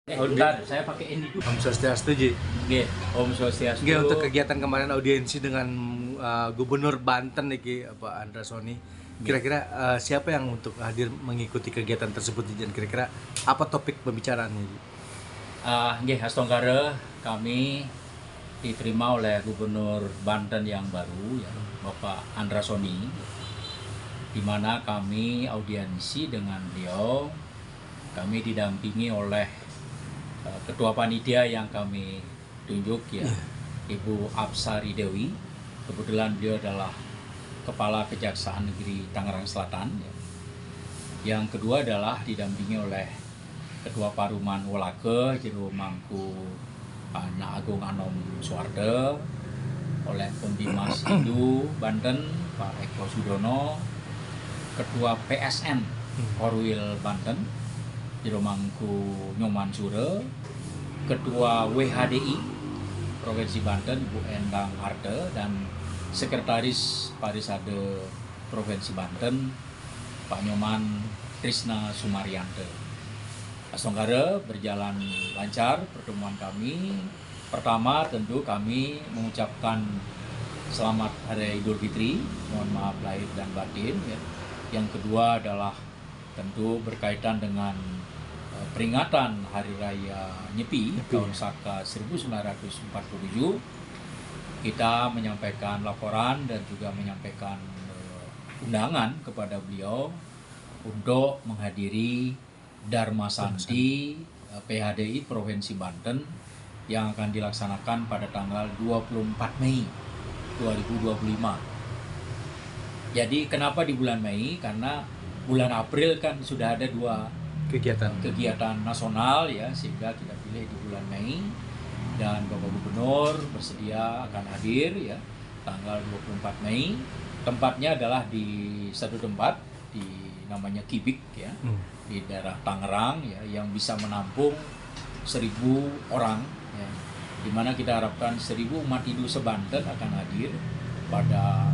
Bentar, saya pakai ini dulu. Om Swastiastu, Ji. Nggih, Om Swastiastu. Nggih, untuk kegiatan kemarin audiensi dengan Gubernur Banten niki Pak Andra Soni. Kira-kira siapa yang untuk hadir mengikuti kegiatan tersebut dan kira-kira apa topik pembicaraannya, Ji? Nggih, Astonggara kami diterima oleh Gubernur Banten yang baru ya, Bapak Andra Soni, di mana kami audiensi dengan beliau. Kami didampingi oleh Ketua Panitia yang kami tunjuk ya, Ibu Apsari Dewi. Kebetulan beliau adalah Kepala Kejaksaan Negeri Tangerang Selatan ya. Yang kedua adalah didampingi oleh Ketua Paruman Wolake Jero Mangku Anak Agung Anom Suwarde, oleh Pembimas Hindu Banten Pak Eko Sudono, Ketua PSN Korwil Banten Jero Mangku Nyoman Sure, Ketua WHDI Provinsi Banten Bu Endang Arde, dan Sekretaris Parisade Provinsi Banten Pak Nyoman Trisna Sumaryanto. Astonggara berjalan lancar pertemuan kami. Pertama tentu kami mengucapkan selamat Hari Idul Fitri, mohon maaf lahir dan batin ya. Yang kedua adalah tentu berkaitan dengan peringatan Hari Raya Nyepi tahun Saka 1947. Kita menyampaikan laporan dan juga menyampaikan undangan kepada beliau untuk menghadiri Dharma Santi PHDI Provinsi Banten yang akan dilaksanakan pada tanggal 24 Mei 2025. Jadi kenapa di bulan Mei? Karena bulan April kan sudah ada dua kegiatan nasional ya, sehingga kita pilih di bulan Mei, dan Bapak Gubernur bersedia akan hadir ya tanggal 24 Mei. Tempatnya adalah di satu tempat di namanya Kibik ya, di daerah Tangerang ya, yang bisa menampung 1.000 orang ya, dimana kita harapkan 1.000 umat Hindu se-Banten akan hadir pada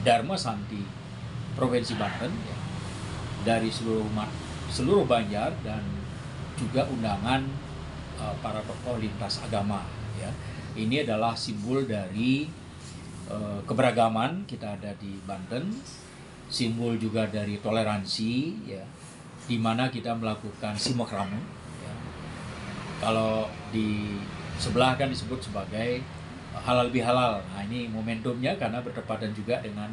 Dharma Santi Provinsi Banten ya, dari seluruh Banjar, dan juga undangan para tokoh lintas agama ya. Ini adalah simbol dari keberagaman kita ada di Banten, simbol juga dari toleransi ya, di mana kita melakukan simakramo ya. Kalau di sebelah kan disebut sebagai halal bihalal. Nah, ini momentumnya karena bertepatan juga dengan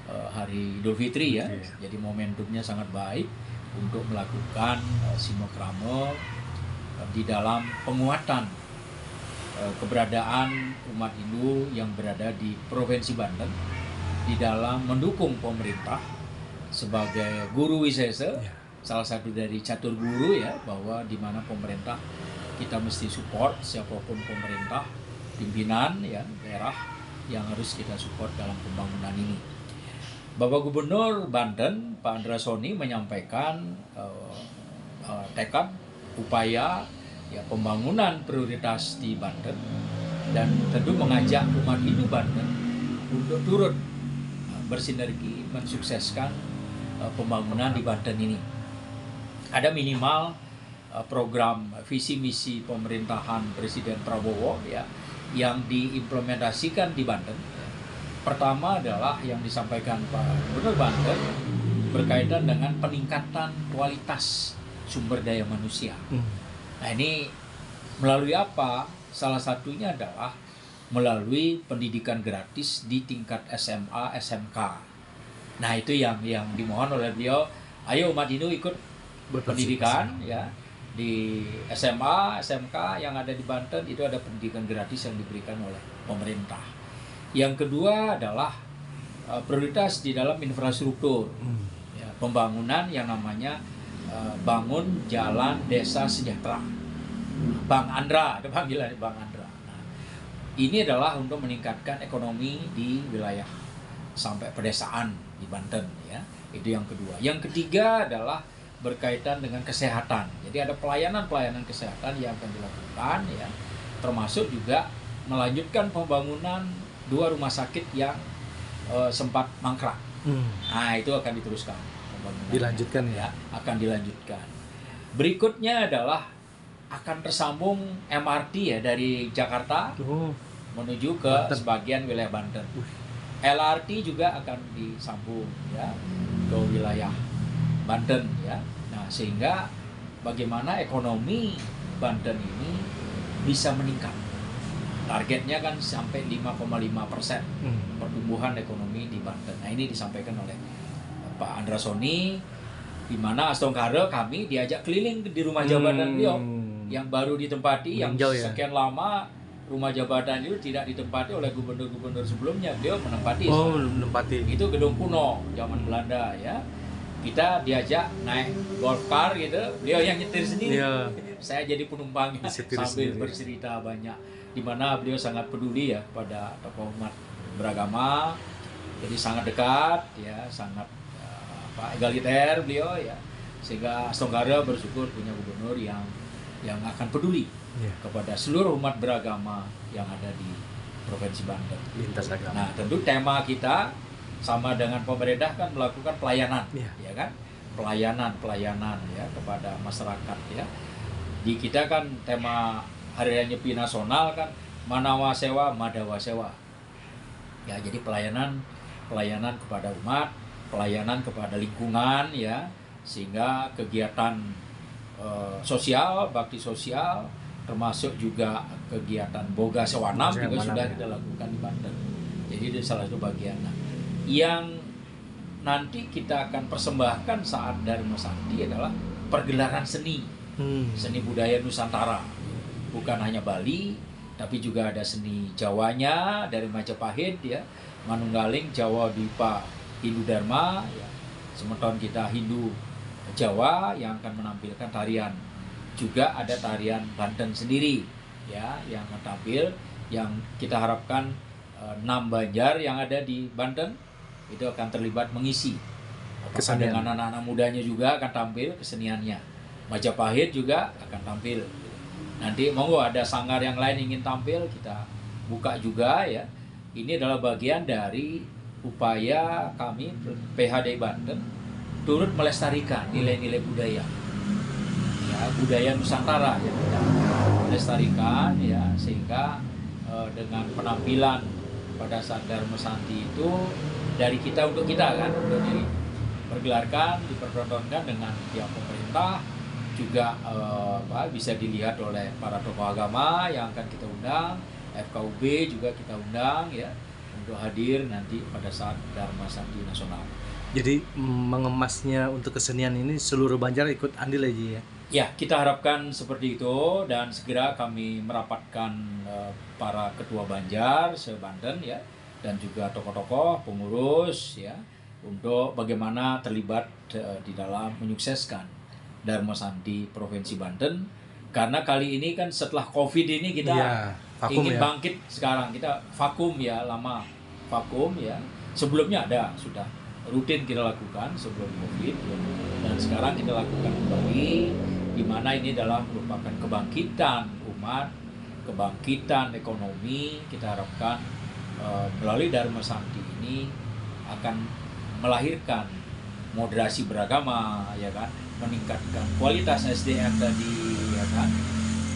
Hari Idul Fitri ya. Jadi momentumnya sangat baik untuk melakukan simakramo di dalam penguatan keberadaan umat Hindu yang berada di Provinsi Banten, di dalam mendukung pemerintah sebagai guru wisesa, salah satu dari catur guru ya, bahwa di mana pemerintah kita mesti support siapapun pemerintah, pimpinan ya daerah yang harus kita support dalam pembangunan ini. Bapak Gubernur Banten Pak Andra Soni menyampaikan tekad upaya ya pembangunan prioritas di Banten, dan tentu mengajak umat Hindu Banten untuk turut bersinergi mensukseskan pembangunan di Banten ini. Ada minimal program visi misi pemerintahan Presiden Prabowo ya yang diimplementasikan di Banten. Pertama adalah yang disampaikan Pak Gubernur Banten berkaitan dengan peningkatan kualitas sumber daya manusia. Nah, ini melalui apa? Salah satunya adalah melalui pendidikan gratis di tingkat SMA, SMK. Nah, itu yang dimohon oleh beliau. Ayo umat Hindu ikut pendidikan ya. Di SMA, SMK yang ada di Banten itu ada pendidikan gratis yang diberikan oleh pemerintah. Yang kedua adalah prioritas di dalam infrastruktur ya, pembangunan yang namanya bangun jalan desa sejahtera, Bang Andra, ada panggilan Bang Andra. Nah, ini adalah untuk meningkatkan ekonomi di wilayah sampai pedesaan di Banten ya. Itu yang kedua. Yang ketiga adalah berkaitan dengan kesehatan. Jadi ada pelayanan kesehatan yang akan dilakukan ya, termasuk juga melanjutkan pembangunan 2 rumah sakit yang sempat mangkrak. Nah, itu akan diteruskan. Dilanjutkan ya? Akan dilanjutkan. Berikutnya adalah akan tersambung MRT ya dari Jakarta menuju ke Banten. sebagian wilayah Banten. LRT juga akan disambung ya ke wilayah Banten ya. Nah, sehingga bagaimana ekonomi Banten ini bisa meningkat. Targetnya kan sampai 5,5% pertumbuhan ekonomi di Banten. Nah, ini disampaikan oleh Pak Andrasoni, di mana Astongkare kami diajak keliling di rumah jabatan beliau yang baru ditempati, yang sekian lama rumah jabatan itu tidak ditempati oleh gubernur-gubernur sebelumnya. Beliau menempati. Itu gedung kuno zaman Belanda ya. Kita diajak naik golf car gitu, beliau yang nyetir sendiri. Saya jadi penumpangnya sambil bercerita banyak, di mana beliau sangat peduli ya pada tokoh umat beragama. Jadi sangat dekat ya, sangat egaliter beliau ya, sehingga Astongkare bersyukur punya gubernur yang akan peduli kepada seluruh umat beragama yang ada di Provinsi Banten. Lintas agama. Nah, tentu tema kita sama dengan pemerintah kan melakukan pelayanan, ya kan? Pelayanan ya kepada masyarakat ya. Di kita kan tema Hari Raya Nyepi Nasional kan Manawa Sewa, Madawa Sewa. Ya, jadi pelayanan kepada umat, pelayanan kepada lingkungan ya, sehingga kegiatan sosial, bakti sosial, termasuk juga kegiatan Boga Sewanam juga sudah kita lakukan di Banten. Jadi itu salah satu bagian. Nah, yang nanti kita akan persembahkan saat Dharma Sakti adalah pergelaran seni, seni budaya Nusantara. Bukan hanya Bali, tapi juga ada seni Jawanya dari Majapahit ya, Manunggaling, Jawa Dwipa, Hindu Dharma ya. Semeton kita Hindu Jawa yang akan menampilkan tarian. Juga ada tarian Banten sendiri ya yang akan tampil, yang kita harapkan 6 Banjar yang ada di Banten itu akan terlibat mengisi. Kesenian dengan anak-anak mudanya juga akan tampil keseniannya. Majapahit juga akan tampil. Nanti monggo ada sanggar yang lain ingin tampil, kita buka juga ya. Ini adalah bagian dari upaya kami PHDI Banten turut melestarikan nilai-nilai budaya. Ya, budaya Nusantara yang kita melestarikan ya, sehingga dengan penampilan pada saat Dharma Sakti itu dari kita untuk kita kan, untuk dipergelarkan, dipertontonkan dengan pihak pemerintah, juga bisa dilihat oleh para tokoh agama yang akan kita undang, FKUB juga kita undang ya untuk hadir nanti pada saat Dharma Sakti Nasional. Jadi mengemasnya untuk kesenian ini seluruh Banjar ikut andil aja ya? Ya, kita harapkan seperti itu, dan segera kami merapatkan para ketua Banjar se-Banten ya, dan juga tokoh-tokoh, pengurus ya, untuk bagaimana terlibat di dalam menyukseskan Dharma Sakti Provinsi Banten. Karena kali ini kan setelah Covid ini kita ingin bangkit sekarang, kita vakum ya, lama vakum ya. Sebelumnya ada, sudah rutin kita lakukan sebelum Covid ya. Dan sekarang kita lakukan kembali, di mana ini adalah merupakan kebangkitan umat, kebangkitan ekonomi. Kita harapkan melalui Dharma Sakti ini akan melahirkan moderasi beragama ya kan, meningkatkan kualitas SDM tadi ya kan,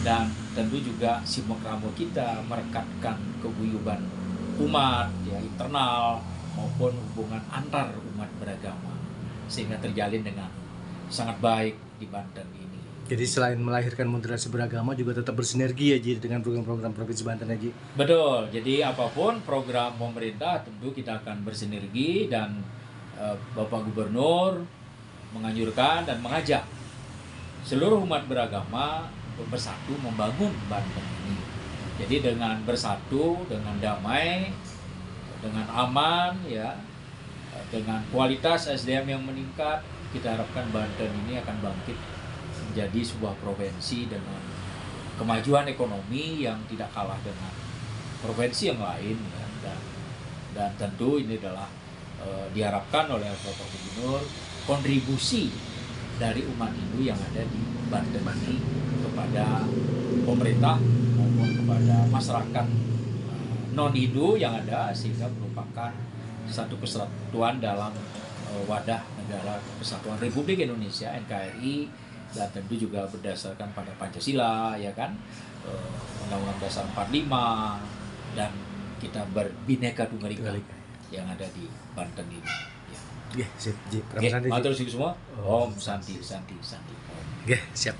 dan tentu juga simbokramo kita merekatkan keguyuban umat ya, internal maupun hubungan antar umat beragama, sehingga terjalin dengan sangat baik di Banten ini. Jadi selain melahirkan moderasi beragama juga tetap bersinergi ya Ji dengan program-program Provinsi Banten ya Ji? Betul, jadi apapun program pemerintah tentu kita akan bersinergi, dan Bapak Gubernur menganjurkan dan mengajak seluruh umat beragama untuk bersatu membangun Banten ini. Jadi dengan bersatu, dengan damai, dengan aman ya, dengan kualitas SDM yang meningkat, kita harapkan Banten ini akan bangkit menjadi sebuah provinsi dengan kemajuan ekonomi yang tidak kalah dengan provinsi yang lain ya. Dan tentu ini adalah diharapkan oleh Bapak Gubernur kontribusi dari umat Hindu yang ada di Banten ini kepada pemerintah maupun kepada masyarakat non-Hindu yang ada, sehingga merupakan satu kesatuan dalam wadah negara Kesatuan Republik Indonesia NKRI dan tentu juga berdasarkan pada Pancasila ya kan, Undang-Undang Dasar 45, dan kita berbineka tunggal ika yang ada di Banten ini. Ya. Nggih, sip, Ji. Oke, Santi, Ji. matur suwun semua. Om Santi Santi Santi. Nggih, siap.